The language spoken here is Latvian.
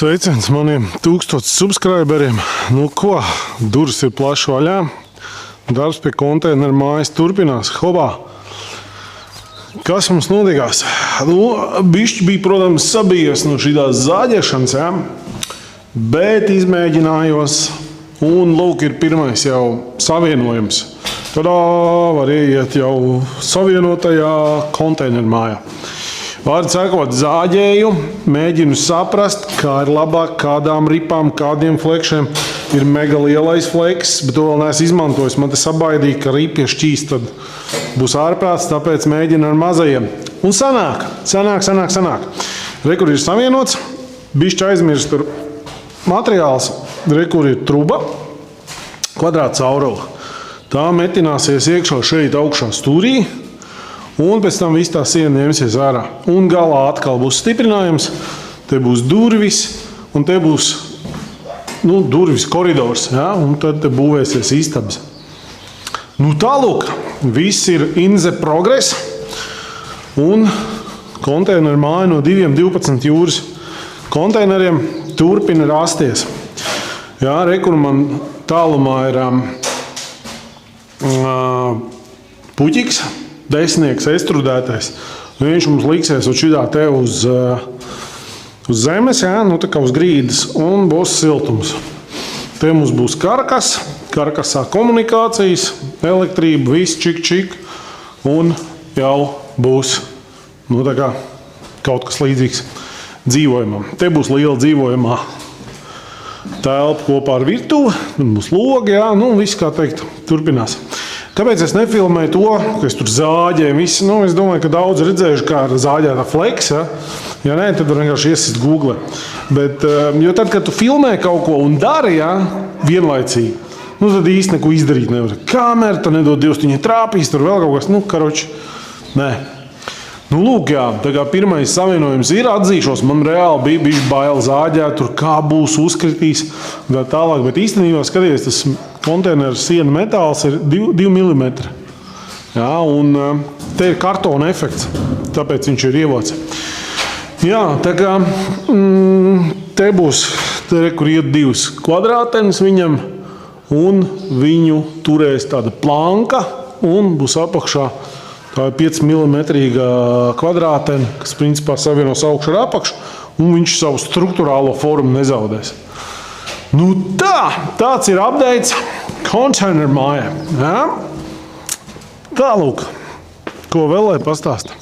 Sveiciens maniem 1000 subscriberiem. Nu ko, durvis ir plaši vaļā. Darbs pie konteineru mājas turpinās. Hobā! Kas mums notikās? Nu, bišķi bija, protams, sabijies no šitās zāģēšanas, ja? Bet izmēģinājos. Un lūk, ir pirmais jau savienojums. Tadā var ieiet jau savienotajā konteineru mājā. Vārdu sakot, zāģēju, mēģinu saprast, kā ir labāk, kādām ripām, kādiem flekšiem. Ir mega lielais fleks, bet to vēl neesmu izmantojis. Man te sabaidīja, ka ripie šķīs, tad būs ārprāts, tāpēc mēģinu ar mazajiem. Un sanāk. Re, kur ir savienots, bišķi aizmirst tur materiāls. Re, kur ir truba, kvadrāta caurula. Tā metināsies iekšā šeit augšā stūrī. Un pēc tam viss tā siena ņemsies ārā. Un galā atkal būs stiprinājums, te būs durvis, un te būs durvis koridors, ja? Un tad te būvēsies istabas. Nu tālūk, viss ir in the progress, un konteineru māja no 212 jūras konteineriem turpina rasties. Jā, re, kur man tālumā ir puķiks, desnieks, estrudētais. Viņš mums liksies šitā te uz zemes, ja? Nu tā kā uz grīdas, un būs siltums. Te mums būs karkas, karkasā komunikācijas, elektrība, viss čik, un jau būs tā kā kaut kas līdzīgs dzīvojumam. Te būs liela dzīvojumā telpa kopā ar virtuvi, būs logi, ja? Nu viss, kā teikt, turpinās. Kāpēc es nefilmēju to, ka es tur zāģēju visu? Nu, es domāju, ka daudz redzējuši, kā ar zāģētā fleks, ja? Ja nē, tad var vienkārši iesist Google. Bet, jo tad, kad tu filmē kaut ko un dari, ja, vienlaicīgi, tad īsti neko izdarīt nevar. Kamera, tad nedod Dievs, viņai trāpīs, tur vēl kaut kas, karoči, nē. Lūk, jā, tā kā pirmais savienojums ir, atzīšos, man reāli bija bišķi bail zāģēt, tur kā būs uzkritīs, vēl tālāk, bet īstenībā skaties, tas konteineru siena metāls ir 2 mm. Jā, un te ir kartona efekts, tāpēc viņš ir ievots. Jā, tā kā te būs, kur iet 2 kvadrātenes viņam, un viņu turēs tāda planka, un būs apakšā. Tā ir 5 mm kvadrātene, kas principā savienos augšu ar apakšu, un viņš savu struktūrālo formu nezaudēs. Nu tāds ir updates konteineru mājā. Ja? Tālūk, ko vēl lai pastāsta?